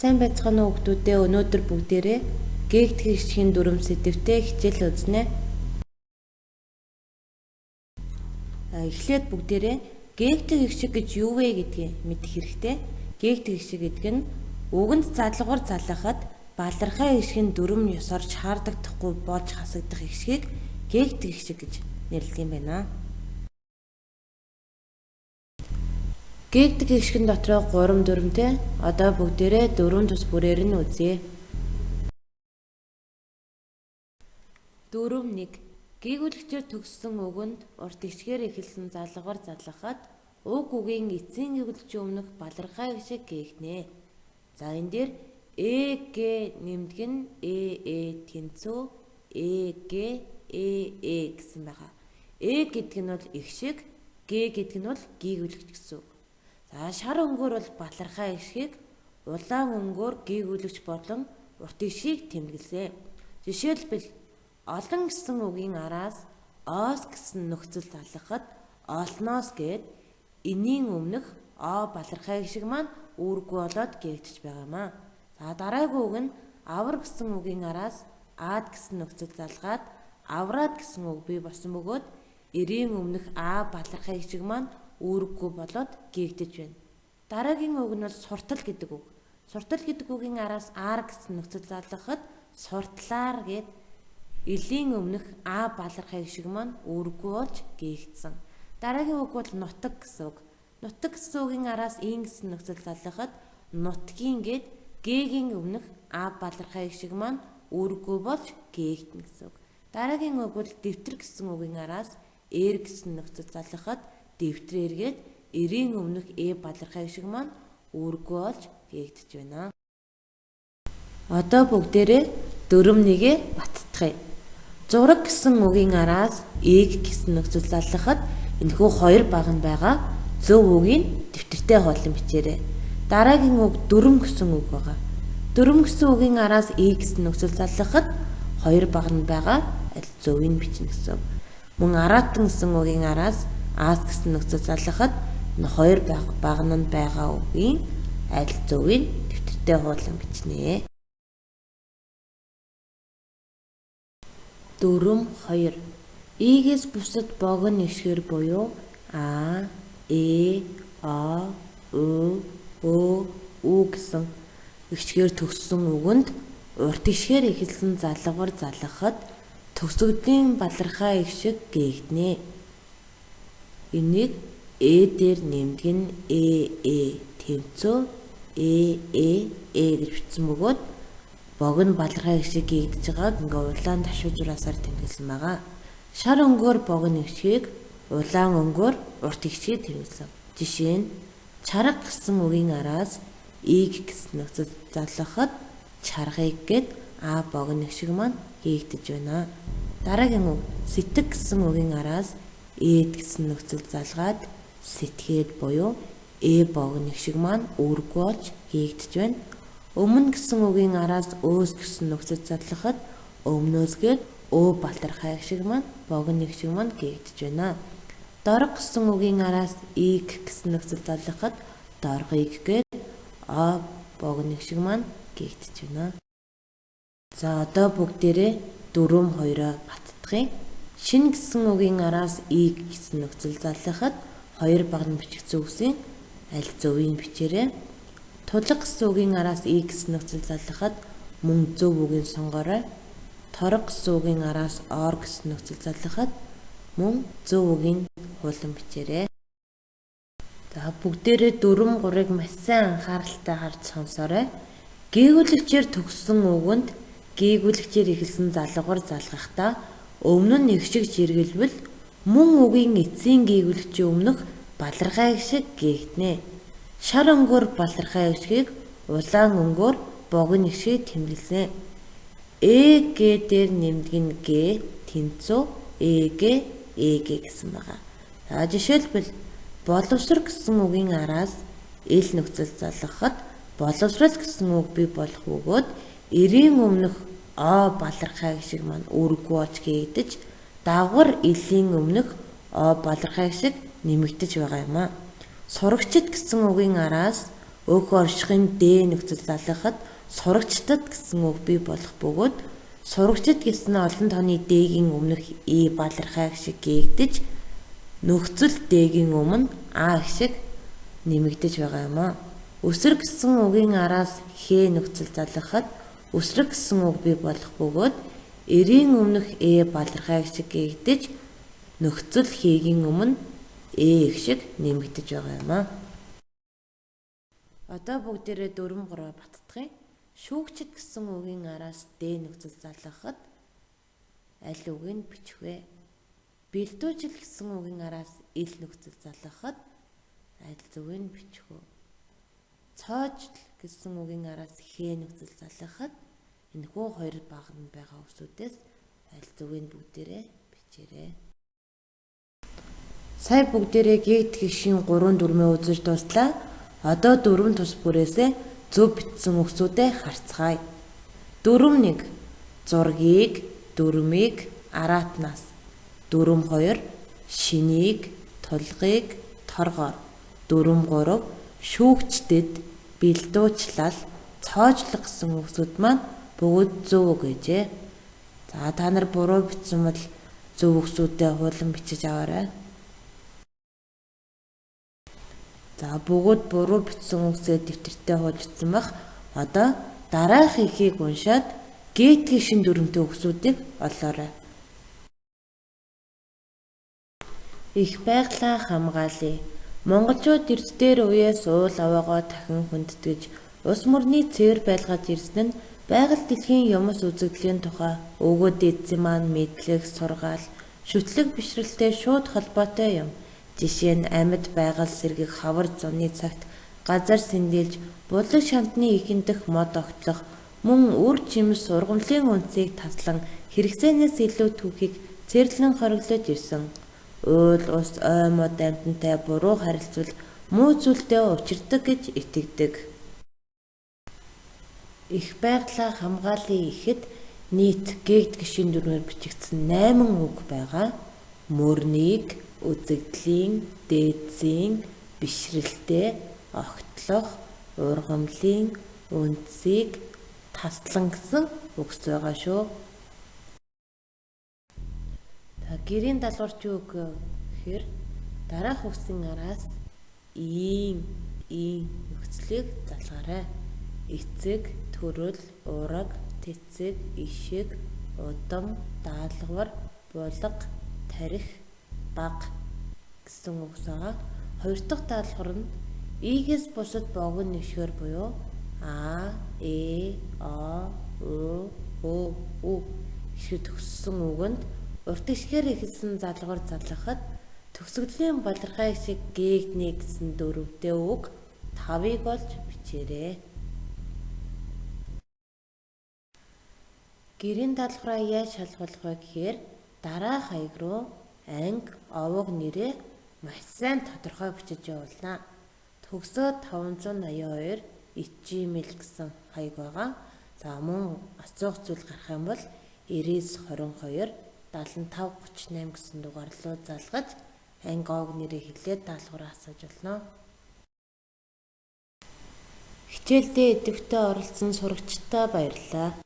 Сайн байцгаана уу хүүхдүүдээ, өнөөдөр бүгдээрээ гээгдэх хичээлийн дүрм сэдвтэй хичээл үзнэ. Эхлээд бүгдээрээ гээгдэх хичээг гэж юу вэ гэдгийг мэдэх хэрэгтэй. Гээгдэх хичээг гэдэг нь үгэнд залгуур залгахад балархай хичээлийн дүрм ёсорч хаардагдахгүй болж хасагдах хичээг гээгдэх хичээг гэж нэрлэдэг юм байна. Гээгдэх хичээлийн дотроо 3 дүрмтэй. Одоо бүгдээрээ 4 тус бүрээр нь үзье. Дүрм 1. Гээгүүлэгчээр төгссөн үгэнд урт ичгээр эхэлсэн залгуур залгахад уг үгийн эцсийн гээгүүлэгчийн өмнөх балархай хичээг гээгдэнэ. За энэ дээр эг нэмдэг нь тэнцүү эг гэсэн байгаа. Эг гэдэг нь бол их шиг, г гэдэг нь бол гээгүүлэгч гэсэн үг. За шар өнгөөр бол балархай хичээг, улаан өнгөөр гээгүүлэгч болон урт ичгийг тэмдэглэсэн. Жишээлбэл олон гэсэн үгийн араас оос гэсэн нөхцөл залгахад олноос гээд энийн өмнөх о балархай хичээг маань үүрэггүй болоод гээгдэж байгаа юм аа. За дараагийн үг нь авар гэсэн үгийн араас аад гэсэн нөхцөл залгаад авраад гэсэн үг бий болсон бөгөөд эрийн өмнөх а балархай хичээг маань үүрэггүй болоод гээгдэж байна. Дараагийн үг нь бол суртал гэдэг үг. Суртал гэдэг үгийн араас ар гэсэн нөхцөл залгахад суртлаар гээд элийн өмнөх а балархай хичээг маань үүрэггүй болж гээгдсэн. Дараагийн үг бол нутаг гэсэн үг. Нутаг гэсэн үгийн араас ин гэсэн нөхцөл залгахад нутгийн гээд г-гийн өмнөх а балархай хичээг маань үүрэггүй болж гээгдэнэ гэсэн үг. Дараагийн үг бол дэвтэр гэсэн үгийн араас эр гэсэн нөхцөл залгахад дэвтрээр гээд эрийн өмнөх балархай хичээг маань үүрэггүй болж гээгдэж байна. Одоо бүгдээрээ дүрм нэгэ баттгая. Зураг гэсэн үгийн араас эг гэсэн нөхцөл залгахад энэхүү хоёр баг нь байгаа. Зөв үгийг дэвтэртэй хуулан бичээрэй. Дараагийн үг дүрм гэсэн үг байгаа. Дүрм гэсэн үгийн араас гэсэн нөхцөл залгахад хоёр баг нь байгаа. Аль зөвийг бичнэ гэсэн. Мөн аратан гэсэн үгийн араас аас гэсэн нөхцөл залгахад хоёр баг нь байгаа үгийн аль зөвийг дэвтэртэй хуулан бичнэ. Дүрм 2. Игээс бусад богино ишгээр буюу а, о, ө гэсэн ишгээр төгссөн үгэнд урт ишгээр эхэлсэн залгуур залгахад төгсгөдлийн балархай ишиг гээгдэнэ. Энийг дээр нэмдэг нь тэнцүү гэж бичсэн бөгөөд богино балархай хичээг гээгдэж байгааг ингээ улаан ташуу зураасаар тэмдэглэсэн байгаа. Шар өнгөөр богино хичээг, улаан өнгөөр урт хичээг тэмдэглэсэн. Жишээ нь чарга гэсэн үгийн араас гэсэн нөхцөл залгахад чаргыг гээд а богино хичээг маань гээгдэж байна. Дараагийн үг сэтг гэсэн үгийн араас гэсэн нөхцөл залгаад сэтгээд буюу богино хичээг маань үүрэггүй болж гээгдэж байна. Өмнө гэсэн үгийн араас өөс гэсэн нөхцөл залгахад өмнөөсгээд балархай хичээг маань богино хичээг маань гээгдэж байна. Дорго гэсэн үгийн араас гэсэн нөхцөл залгахад доргыг гээд богино хичээг маань гээгдэж байна. За одоо бүгдээрээ дүрм 2-оо баттгая. Шин гэсэн үгийн араас гэсэн нөхцөл залгахад хоёр баг нь бичих зүйлсийн аль зөвийг бичээрэй. Тулга гэсэн үгийн араас гэсэн нөхцөл залгахад мөн зөв үгийг сонгоорой. Торго гэсэн үгийн араас гэсэн нөхцөл залгахад мөн зөв үгийг хуулан бичээрэй. За бүгдээрээ дүрм 3-ыг маш сайн анхааралтай харж сонсоорой. Гээгүүлэгчээр төгссөн үгэнд гээгүүлэгчээр эхэлсэн залгуур залгахдаа өмнө нь их шиг жиргэлбэл мөн үгийн эцсийн гээгүүлэгчийн өмнөх балархай хичээг гээгдэнэ. Шар өнгөөр балархай хичээг, улаан өнгөөр богино хичээг тэмдэглэсэн. Дээр нэмдэг нь тэнцүү гэсэн байгаа. За жишээлбэл боловсрол гэсэн үгийн араас нөхцөл залгахад боловсрол гэсэн үг бий болох бөгөөд эрийн өмнөх о балархай хичээг маань үүрэггүй болж гээгдэж дагвар элийн өмнөх о балархай хичээг нэмэгдэж байгаа юм аа. Сурагчид гэсэн үгийн араас Өг оршихын Д нөхцөл залгахад сурагчдад гэсэн үг бий болох бөгөөд сурагчид гэсэн олон тооны Д-ийн өмнөх И балархай шиг гээгдэж нөхцөл Д-ийн өмнө А шиг нэмэгдэж байгаа юм аа. Өсрөг гэсэн үгийн араас Х нөхцөл залгахад өсрөг гэсэн үг бий болох бөгөөд эрийн өмнөх Э балархай шиг гээгдэж нөхцөл Х-ийн өмнө Э шиг нэмэгдэж байгаа юм аа. Одоо бүгдээрээ 4-3 баттгая. Шүүгчд гэсэн үгийн араас Д нөхцөл залгахад аль үгийг бичих вэ? Бэлдүүжил гэсэн үгийн араас Ил нөхцөл залгахад аль зүгийг бичих вэ? Цоожл гэсэн үгийн араас Х нөхцөл залгахад энэхүү хоёр баганд байгаа үгсүүдээс аль зүгийг бүгдээрээ бичээрэй. Сая бүгдээрээ гэгт гişийн 3 дүрмээ үзэж дуслаа. Одоо 4 тус бүрээсээ зөв бичсэн үгсүүдэд харцгаая. Дүрм 1 зургийг, дүрмийг араатнаас. Дүрм 2 шинийг, тулгыг торгоор. Дүрм 3 шүүгчдэд бэлдүүчлал, цоожлох гэсэн үгсүүд маань бүгд зөв үг гэжээ. За та нар буруу бичсэн бол зөв үгсүүдэд хуулан бичиж аваарай. За бүгд буруу бичсэн үгсээ дэвтэртээ хуулжсан бах. Одоо дараах ихийг уншаад гэгт гişin дүрмтэй үгсүүдийг олоорой. Их байглаа хамгаалъя. Монголчууд эрдээр үеэс уул аваагаа дахин хүндэтгэж ус мөрний цэвэр байлгаж ирсэн нь байгаль дэлхийн юмс үзэгдлийн тухай өгөөд эзэн маань мэдлэг, сургаал, шүтлэг бишрэлтэй шууд холбоотой юм. Жишээ нь амьд байгаль сэргийг хавар зуны цагт газар сэндэлж булаг шантны ихэндх мод огтлох мөн үр жимс ургамлын үнцийг таслан хэрэгцээнээс илүү түүхийг цэрлэн хориглож ирсэн. Уул ус ой мод амьтантай буруу харилцвал муу зүйлдээ учирдаг гэж итгэдэг. Их байглаа хамгаалъя ихэд нийт гэгт гişin дүрмээр бичигдсэн 8 үг байгаа. Мөрнийг, үзэгдлийн, дээдсийн, бишрэлтэй, огтлох, ургамлын, үндсийг таслан гэсэн үгс байгаа шүү. Гэрийн даалгаварч юу гэхээр дараах үгсийн араас ийн нөхцөлийг залгаарай. Эцэг, төрөл, ураг, тэцэг, ишиг, удам, даалгавар, булга, тарих, баг гэсэн үгс байгаа. Хоёр дахь даалгавар нь ийгээс бусад богино нэшгээр буюу А, Э, О, Ө гэхэд төгссөн үгэнд урт ишгээр эхэлсэн залгавар залгахад төгсгөлийн балархай шиг гэгднэ гэсэн дөрвтэй үг 5-ыг олж бичээрэй. Гэрийн даалгавраа яаж шалгуулах вэ гэхээр дараах хаяг руу анги, овог нэрээ маш сайн тодорхой бичиж явуулнаа. Төгсөөд 582 @gmail гэсэн хаяг байгаа. За мөн асуух зүйл гарах юм бол 9922 7538 гэсэн дугаар руу залгаж анги овог нэрээ хэлээд даалгавраа асууж болно. Хичээлдээ идэвхтэй оролцсон сурагчдаа баярлалаа.